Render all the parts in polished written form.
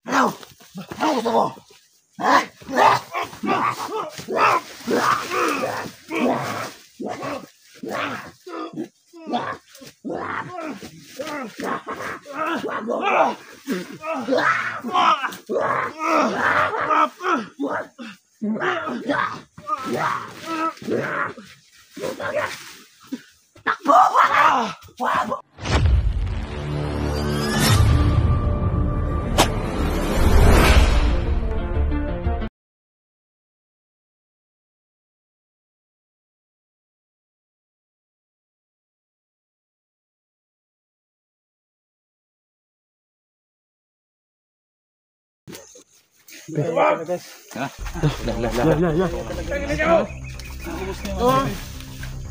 Ano? Ano gusto mo? Ha? Takbo!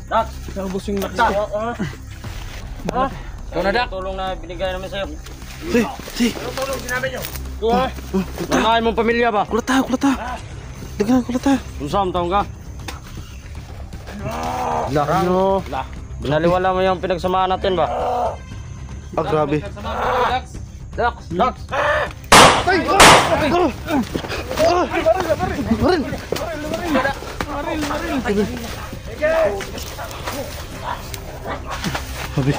Dak, naubos yung laksa. Ikaw na, Dak. Tulong na binigay namin sa'yo. Anong tulong sinabi nyo? Nanahin mong pamilya ba? Kulat tayo. Kulat tayo. Kung saan taong ka? Laki nyo. Binaliwala mo yung pinagsamahan natin ba? Ah, grabe. Dax! Sabi.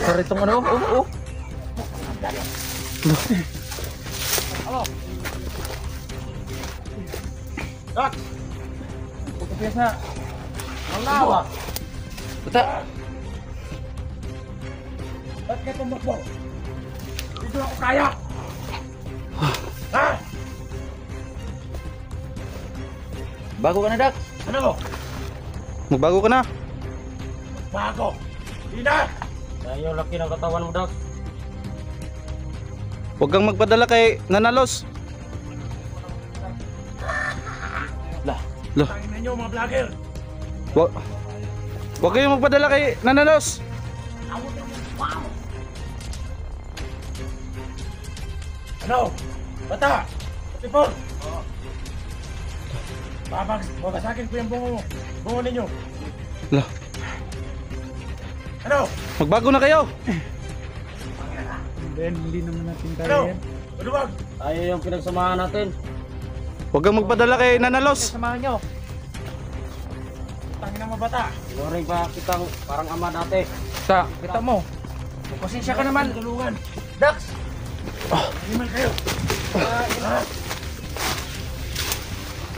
Karitong ano? Dax! Pagkapias na. Ang lawa. Bata. Ba't ka tumakbo? Dito ako kaya! Ha? Bago ka na, Dax. Ano? Magbago ka na. Bago! Hindi na! Kaya yung laki ng katawan mo, Dax. Huwag kang magpadala kay Nanalos. Lah. Tangin na nyo mga vlogger! Huwag kayong magpadala kay Nanalos. Ano? Bata! Tipon! Babasakin ko yung bungo ninyo. Lah. Ano? Magbago na kayo. Hindi naman natin kaya Ano? yan. Maluwag! Tayo yung pinagsamahan natin. Huwag kang magpadala kay Nanalos. Samahan nyo! Tangin na mga bata! Waring pa kitang parang ama dati. Kita mo. Pasensya ka naman! Tulungan! Dax! Animal kayo!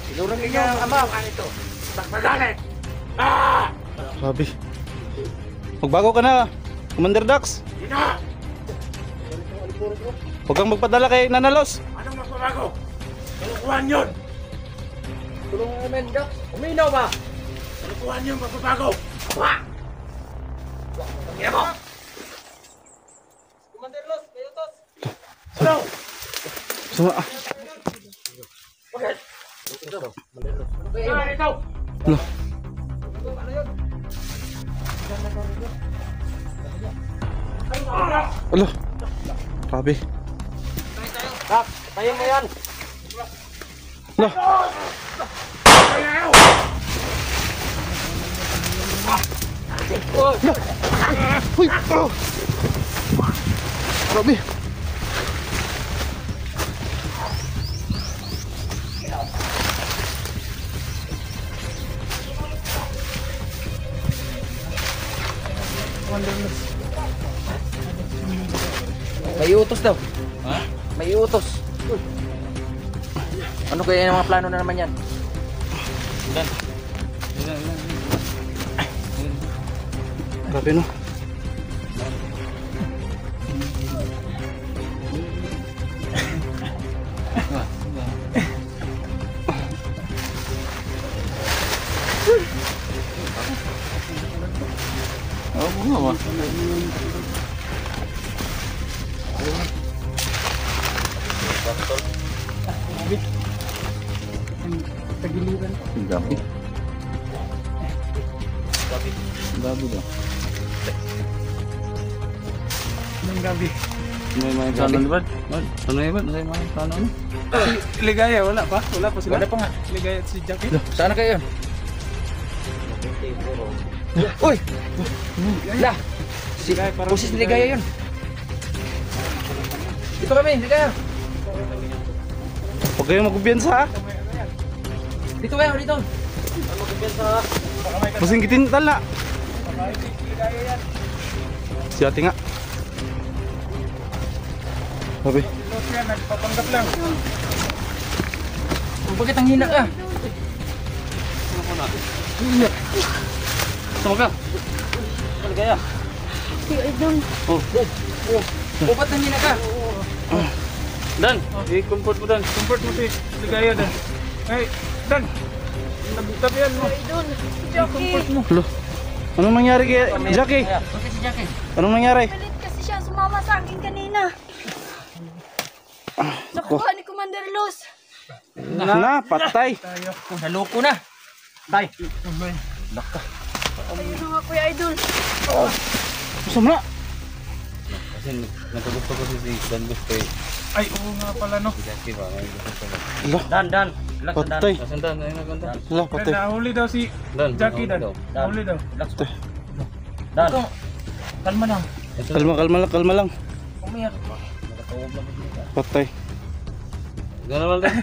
Sinurang ninyo ang ama! Ano ito? Magagalit! Sabi. Magbago ka na, Commander Dax. Hindi na! Huwag kang magpadala kay Nanalos. Anong magbabago? Kalukuhan yun! Tulungan namin, Dax. Uminaw ba? Kalukuhan yun magbabago! Wah! Tingnan mo! Commander Los, kayo tos. Ano? Suma. Bakit? Saan ito? Lah. Alo. Grabe. Dax, tayo mo yan. Lah. Ayaw! Uy. Oh. Grabe. May utos daw. Ha? May utos. Ano kaya yung mga plano na naman yan? Grabe no. Tagiliran. Grabe. Grabe daw. Anong gabi? May mga plano ba? Ano yun ba? May mga plano ano? Si Ligaya, wala pa? Wala pa sila? Wala pa nga. Ligaya at si Jackie? Saan na kayo? Uy! La! Si Pusis Ligaya yun. Dito kami, ligaya. Huwag kayong magbiyansa ha. Dito kayo, dito. Masing kitintal na. Si ate nga. Sabi. Nagpapanggap lang. Bakit ang hina ka? Sama ka. Ligaya. Kuya Idol. O ba't ang hina ka? Dan, i-comfort mo Dan. Comfort mo si Ligaya Dan. Hey, Dan. Tabihan mo. Idol. Jackie. Lo. Anong nangyari kay Jackie? Bakit si Jackie? Anong nangyari? Pilit kasi siya sumama sa akin kanina. Nakuha ni Commander Luz. Na, patay. Naloko na. Tay. Ayun na nga Kuya Idol. Masama. Kasi nagkagusto ko si Dan gusto eh. Ay, oo nga pala no. Jackie ba? May gusto ko. Lo, Dan. Relax Dan. patay. Asan Dan? Ayun na Dan. Lo, Dan, patay. nahuli daw si Dan. Jackie Dan. Nahuli daw. Relax. Patay. Dan. Ikaw, kalma lang. Kalma lang. Umiyak. Patay. Gano'n naman Dan.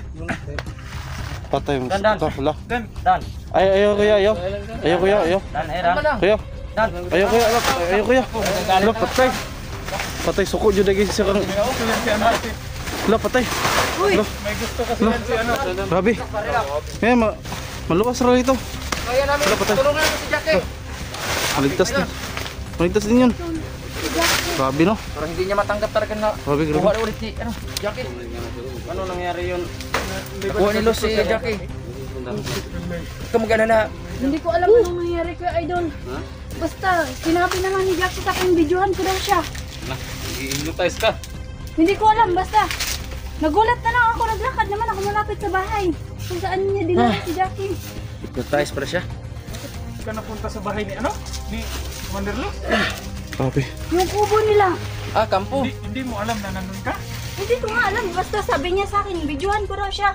Patay. Dan. Lo. Dan, Dan. Ayaw kuya, ayaw. Ayaw kuya, ayaw. Dan, Era. Kalma lang. Kuya. Dan. Ayaw kuya, ayaw kuya. Lo, patay. Patay, suko jud lagi siya kang. kaya ako yan si ano. Lo, patay. Lo, May gusto kasi yan si ano. grabe. Eh, maluwas ra ito. Kaya namin, Wala, patay. tulungan mo si Jackie. Maligtas din. Maligtas din yun. Grabe no. Para hindi niya matanggap talaga na Grabe, kuha grabe. na ulit ni Jackie. Ano nangyari yun? Kuha ni Luz si Jackie. Ikaw mag-alala. Hindi ko alam anong nangyari Kuya Idol. Basta, sinabi naman ni Jackie sa akin, videohan ko daw siya. Na, i-hypnotize ka. Hindi ko alam, basta. Nagulat na lang ako, naglakad naman ako malapit sa bahay. Kung saan niya dinala si Jackie. Hypnotize pala siya. Ka napunta sa bahay ni ano? Ni Commander Luz? Grabe. Yung kubo nila. Ah, kampo. Hindi mo alam na nandun ka? Hindi ko nga alam, basta sabi niya sa akin, videohan ko daw siya.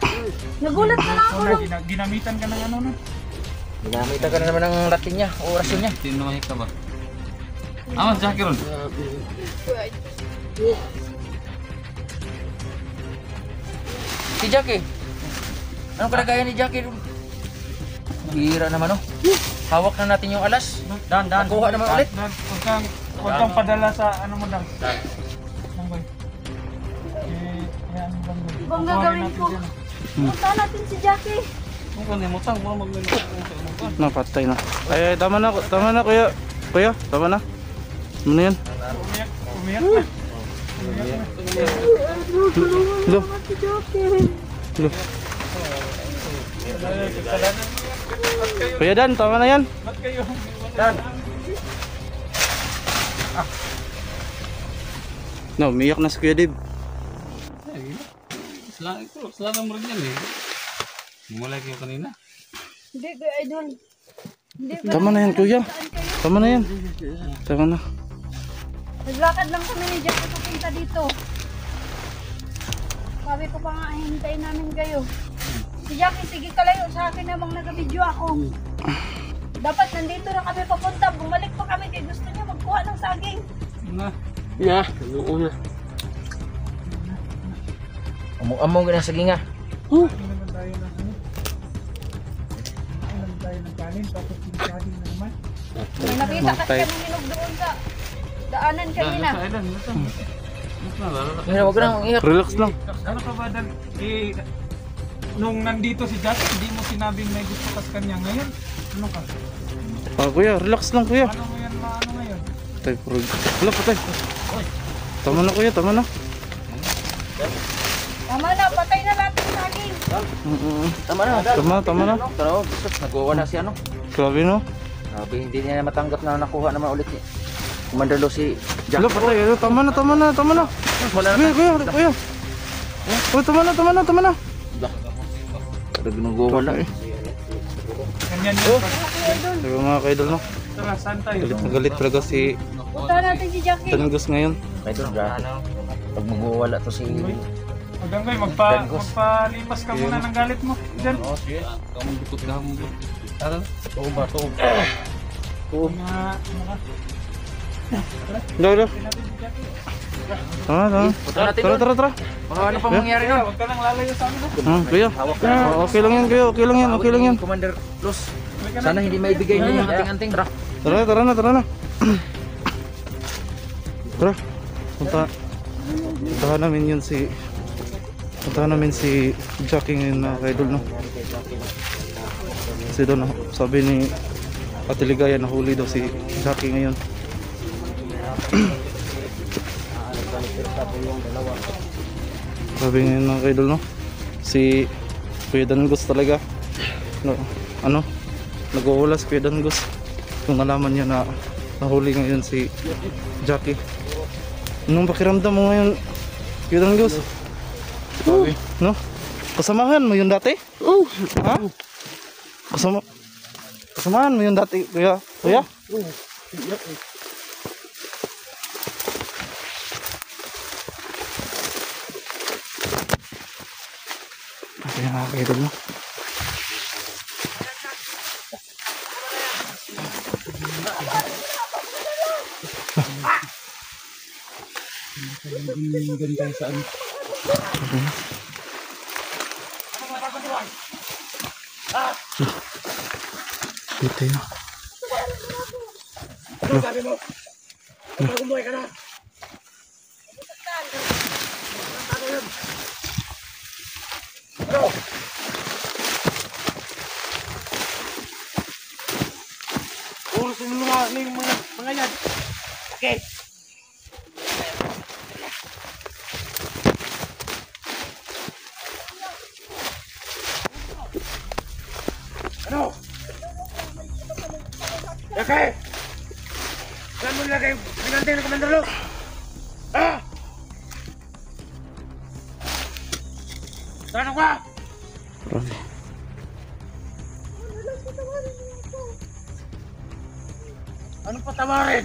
Nagulat na lang ako. So, ginamitan ka ng ano nun? Ginamitan ka na naman ng latin niya o orasyon niya. Tinuhay ka ba? Aman, Jackie ron. Si Jackie. Anong kalagayan ni Jackie? Hira naman oh. Hawak na natin yung alas. Dan. Nakuha naman ulit. Dan, huwag kang padala sa ano mo Dan. Banggoy. Yan, Banggoy. Ibang gagawin ko. Punta natin si Jackie. Kung kanimutang mo, magluluto. Napatay na. Ay, tama na kuya. Kuya, tama na. Ano na yan? Umiyak na. Lo, Si Jackie. lo. Kuya Dan, tama na yan. Ba't kayo? Dan. No, umiyak na si Kuya Dave. Selalu mo rin yan eh. Mulai kayo kanina. Hindi, Kuya Idol. Hindi, Tama na yan, kuya. Tama na yan. Tama na. naglakad lang kami ni Jackie papunta dito. Sabi ko pa nga, hintayin namin kayo. Si Jackie, sige ka layo sa akin namang nag-video ako. Dapat nandito na kami papunta. Bumalik pa kami kaya gusto niya magkuha ng saging. Yeah. Among ka na sa ginga. Naman tayo ng ano? Naman tayo ng kanin, tapos pinagkagin na naman. May nakita kasi kami hinog doon sa daanan kanina. Huwag ka nang iyak. Relax lang. Ano ka ba Dan? Nung nandito si Jackie, hindi mo sinabing may gusto ka sa kanya. Ngayon, ano ka? Kuya, relax lang kuya. Ano ngayon, maano ngayon? Patay, purog. Wala, patay. Tama na kuya, tama na. Tama na, patay na natin yung saging. Tama na. Tama na. Pero nagkuha na si ano. Grabe no. Grabe, hindi niya matanggap na nakuha naman ulit ni Commander Luz si Wala, Jackie. patay. Tama na. Wala na. Kuya. Oh, tama na. Kada ginagawa lang. Ganyan yun. Sabi mga kaidol no. Tara, saan tayo? Galit na galit talaga si Punta natin si Jackie. Tanggos ngayon. Kaya ito, grabe. Pag magwawala to si... Maganggoy, magpalipas ka muna ng galit mo. Diyan. Kamu dukot ka mo. Tara. Tuog ba? Mga Dalo. Tama. Punta natin Tara, doon. tara, tara. Baka ano pa mangyari nun? Huwag ka lang lalayo sa amin. Kuya. Okay lang yan, kuya. Okay lang yan, okay lang yan. Commander Los. Sana hindi maibigay niya yung anting-anting. Tara. Tara na. Tara. Puntahan namin si Jackie ngayon na idol, no. Kasi doon, sabi ni Ate Ligaya, nahuli daw si Jackie ngayon. Sabi ngayon mga idol, no, si Kuya Dangos talaga, no, nag-uulas Kuya Dangos kung nalaman niya na nahuli ngayon si Jackie. Anong pakiramdam mo ngayon, Kuya Dangos? No? Kasamahan mo yun dati? Ha? Kasamahan mo yun dati, Kuya? Ayan mga kaidol, no? Dito yun. Sabi mo, magumuhay ka na. Urusin mo nga yung mga yan. Okay. Ano? Okay. Saan mo nilagay yung pinanting ng Commander Lo? Ha? Saan ka? Anong patawarin?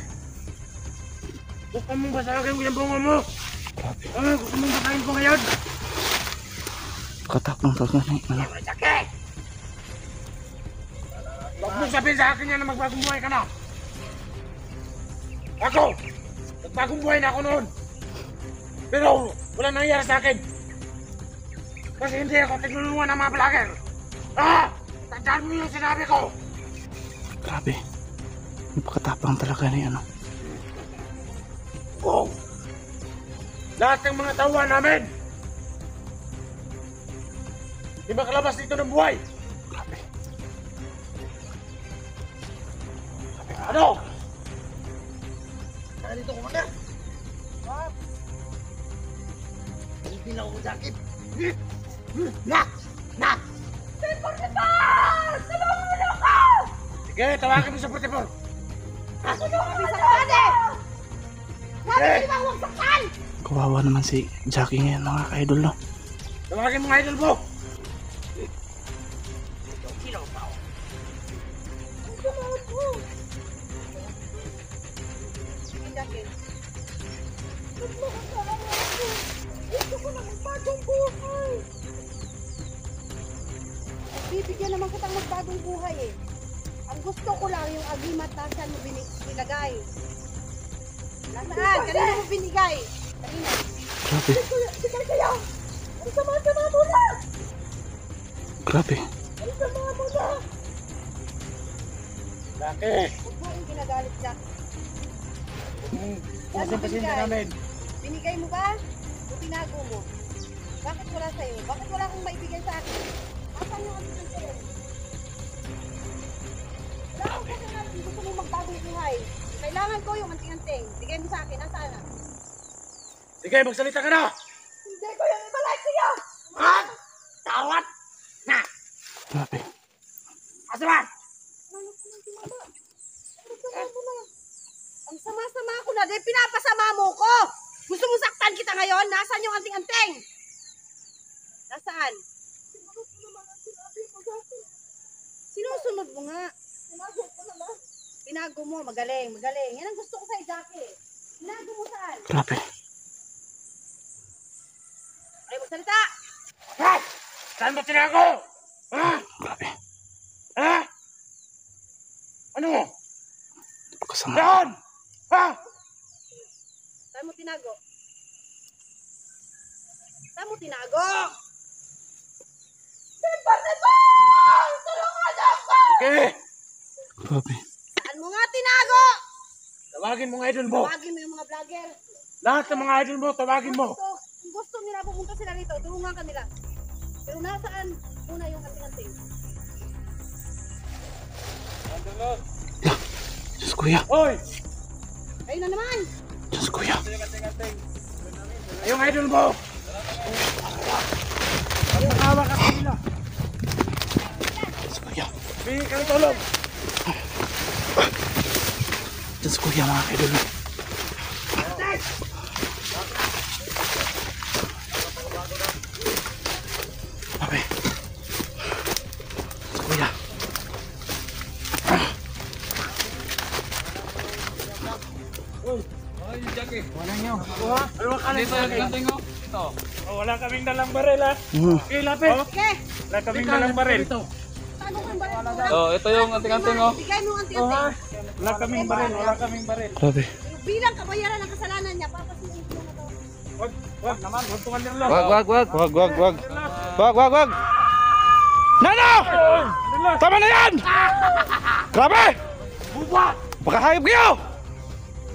Gusto mong basagin yung bunga mo? Gusto mong basahin ko ngayon? Katapang talaga na ano. Jackie! Huwag mong sabihin sa akin yan na magbagong buhay ka na. Ako! Nagbagong buhay na ako noon. Pero wala nangyayari sa akin. Kasi hindi ako tinulungan ng mga vlogger. Tandaan mo yung sinabi ko. Grabe. Napakatapang talaga na yan. Oh! Lahat ng mga tauhan namin. Di ba kalabas dito ng buhay? Grabe. Ano? Saan dito, Commander? Hindi na ako sakit. Na! Sige, tawagin mo sa 44. Kawawa naman si Jackie ngayon mga ka-idol, no? Tawagin mo nga idol mo. Bibigyan naman kitang magbagong buhay eh. Ang gusto ko lang yung agimat na saan mo binigay. Nasaan? Kanina mo binigay? Kanina. Grabe. Sige kayo! Ang sama-sama mo na! Grabe. Ang sama mo na! Bakit? Huwag mo yung ginagalit, Jack. Kasi pasensya namin. Binigay mo ba? O tinago mo? Bakit wala sa'yo? Bakit wala kang maibigay sa akin? Nasaan yung ating sa'yo? Wala akong kasalanan kung gusto mo magbagong buhay. Kailangan ko yung anting-anting. Bigay mo sa akin. Nasaan na? Sige, magsalita ka na! Hindi ko yung ibalay sa'yo! Tawad! Na! Grabe. Asaman! Ang sama-sama ko na. Dahil pinapasama mo ko! Gusto mo saktan kita ngayon? Nasaan yung anting-anting? Nasaan? Sinusunod mo nga. Tinago mo. Magaling, magaling. Yan ang gusto ko sa'yo, Jackie. Tinago mo saan? Grabe. Ay, magsalita! Ha? Saan mo tinago? Ha? Grabe. Ha? Ano? Kasama. Saan? Ha? Saan mo tinago? Saan mo tinago? Tulungan ako! Okay. Grabe. Saan mo nga tinago? Tawagin mo nga idol mo. Tawagin mo yung mga vlogger. Lahat ng mga idol mo, tawagin mo. Kung gusto nila pupunta sila rito, tulungan ka nila. Pero nasaan muna yung anting-anting? Diyos kuya. Hoy! Kayo na naman! Diyos kuya. Yung idol mo. Pagkakawa ka kanila. Diyos kuya. Bigyan ka ng tulong. Diyos kuya mga kaidol. Grabe. Diyos kuya. Ay, Jackie. Ano ka Dito yung kanting oh. Ito. Oh, wala kaming dalang baril ha. Okay, lapit. Okay, Wala kaming dalang baril. paano kung baril mo? Oh, ito yung anting-anting oh. Bigay mo ang anting-anting. Wala kaming baril, wala kaming baril. Grabe. Bilang kabayaran ng kasalanan niya, papasukin mo na to. Wag naman, wag tungan yung lo. Wag. Wag. Nano! Tama na yan! Grabe! Buba! Baka hayop kayo!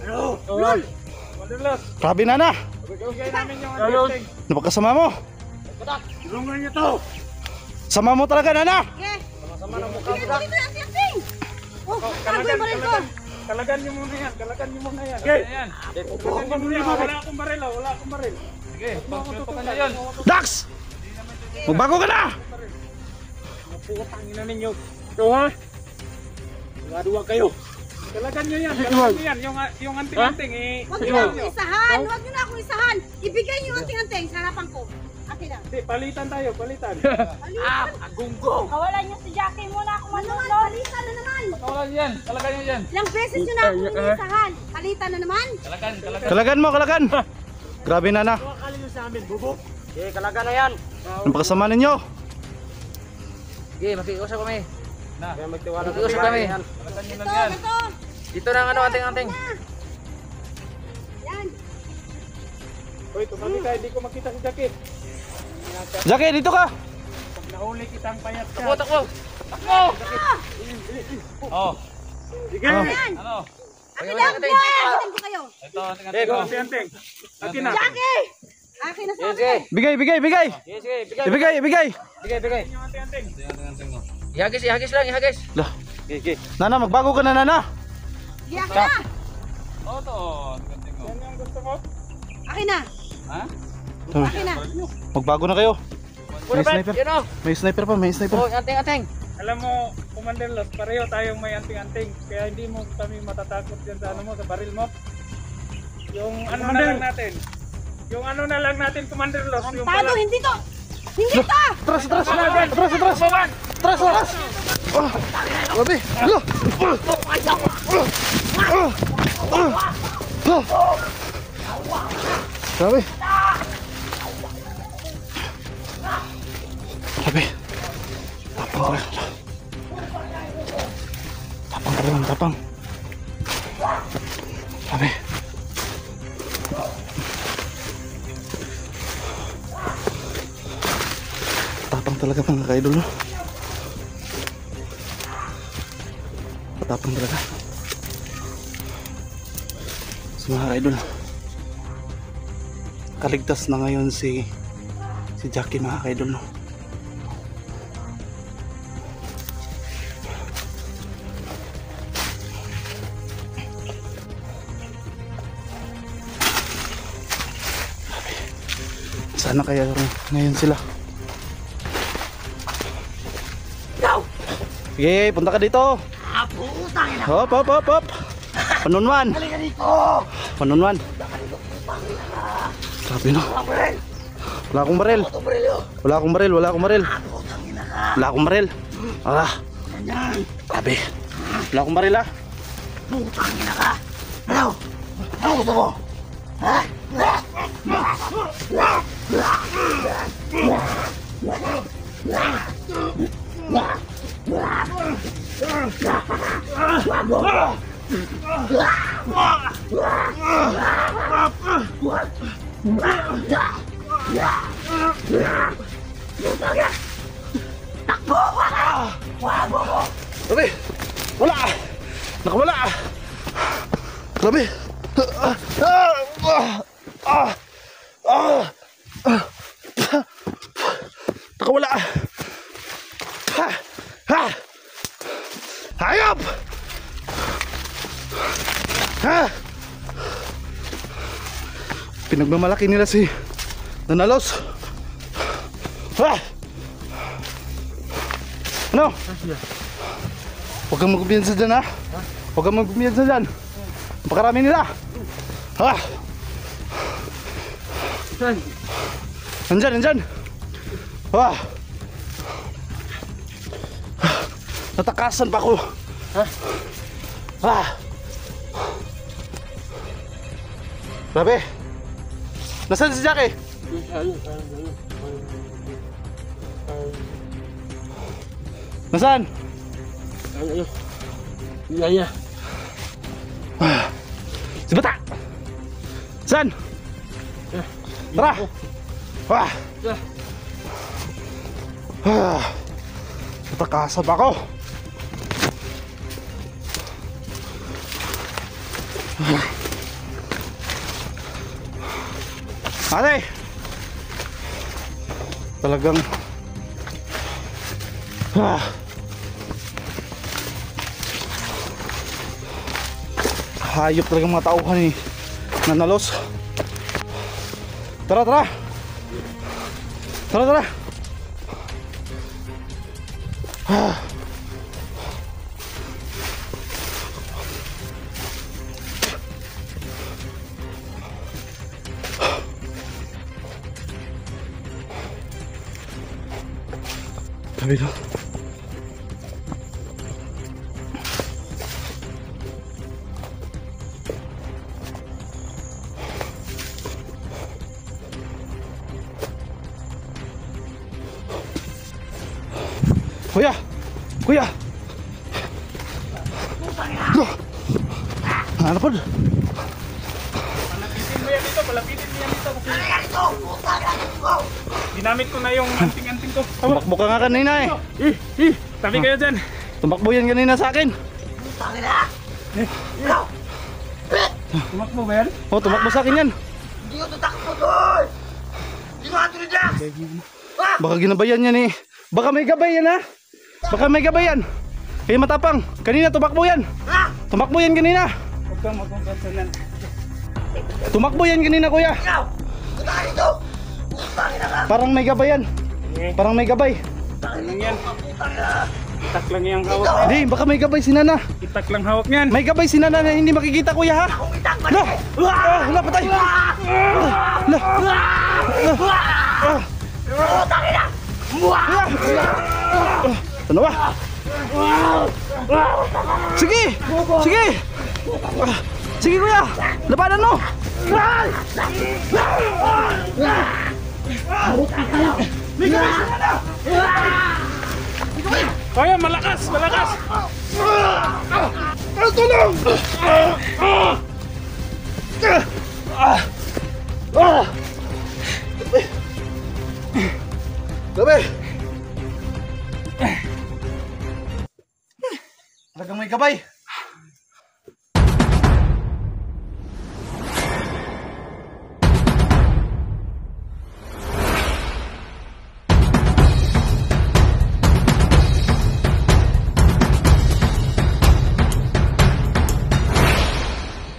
Ano? Lol! Madalas. Grabe Nana! Bigay namin yung anting. Napagkasama mo! Tulungan niyo to. Sama mo talaga Nana! Okay, Sama ng mukha bigay mo. mo dito yung anting-anting! Oh, tago yung baril ko! Kalagan niyo muna yan, kalagan niyo muna yan. Okay. Ayan. Kalagan niyo muna yan. Wala akong baril, wala akong baril. Sige, pagtutukan na yun. Dax! Magbago ka na! Putang ina ninyo. Ito ha? Duwa kayo. Kalagan niyo yan, kalagan niyo yan. Yung anting-anting eh. Huwag niyo na akong isahan! Huwag niyo na akong isahan! Ibigay niyo yung anting-anting sa harapan ko. Akin na. Hindi, palitan tayo, palitan. Agunggong! Kawalan niyo si Jackie muna ako manunod! Palitan na naman! Kawalan yan. Talagan nyo yan. Ilang beses niyo na ako inisahan! Palitan na naman! Talagan. Kalagan mo, kalagan! Grabe Nana! Akala niyo sa amin, bubok. Okay, kalagan na yan. Napagkasama ninyo! Sige, makiusap kami. Kaya magtiwala Makiusap kami. Talagan nyo Ito, lang yan. ito! Dito na ang ano, anting-anting. Yan! Hoy, tumabi ka, hindi ko makita si Jackie. Jackie, dito ka! Pag nahuli kitang payat Takbo, ka. takbo. Oh, Sige. Yan! ano? Akin lang! Akin ko kayo! Ito, Eh, anting-anting go, oh. si Anteng. Akin na. Jackie! Akin na sa Sige, akin! Bigay! sige, bigay. Ibigay! Bigay. Yung Anteng. Ito yung anting-anting oh. Ihagis lang, ihagis. Lah. Nana, magbago ka na Nana! Sige, akin na! Oh, ito. Anting-anting oh. Yan yung gusto ko. Akin na! Ha? Akin na! Magbago na kayo! Puro ba? sniper. Yun o. May sniper pa, may sniper! Oh, anting-anting. Alam mo, Commander Los, pareho tayong may anting-anting. Kaya hindi mo kami matatakot dyan sa ano mo, sa baril mo. Yung ano na lang natin. Yung ano na lang natin, Commander Los. Yung Tado, hindi to! Hindi to! Atras! Ah, grabe! Hala! Grabe! Grabe! Tapang. Grabe! Tapang talaga mga ka-idol, no? Tapang talaga. So mga ka-idol, kaligtas na ngayon si Jackie mga ka-idol, no? Sana kaya ngayon sila. Sige, punta ka dito. Hop. Panunwan. Grabe no. Wala akong baril. Ah. Grabe. Wala akong baril ah. Grabe! Wala! Nakawala! Grabe! Nakawala! Hayop! Pinagmamalaki nila si Nanalos. Ano? Huwag kang magkumpiyansa dyan, ha? Huwag kang magkumpiyansa dyan. Napakarami nila. Nandyan. Natakasan pa ako. Grabe. Nasaan si Jackie? Nasaan? Si Bata! Saan? Tara! Natakasan pa ako. Ate! Talagang hayop talagang mga tauhan ni Nanalos. Tara! Tabi na. Kuya! Ano po? Palapitin mo yan dito kasi ginamit ko na yung anting-anting ko. Tumakbo ka nga kanina eh. Tabi kayo dyan. Tumakbo yan kanina sa akin. Tumakbo ba yan? Oh, tumakbo sa akin yan. Hindi ko tatakbo doon! Hindi ko ato rin dyan! Baka ginabayan yan eh. Baka may gabay yan, ha? Baka may gabay yan. Kaya matapang. Kanina tumakbo yan. Tumakbo yan kanina. Huwag kang magkongkansanan. Tumakbo yan kanina, kuya. Ikaw! Punta ka dito! Putangin na ka! Parang may gabay yan. Parang may gabay. Ano yan? Itak lang yung hawak niyan. Hindi, baka may gabay si Nana. Itak lang hawak niyan. May gabay si Nana na hindi makikita, kuya, ha? Kung itak ba Hala! Hala, patay! Putangin na! Ano ba? Sige! Sige! Sige, kuya! Labanan mo! Kaya, malakas! Malakas! Tulong! Gabi! Talagang may gabay!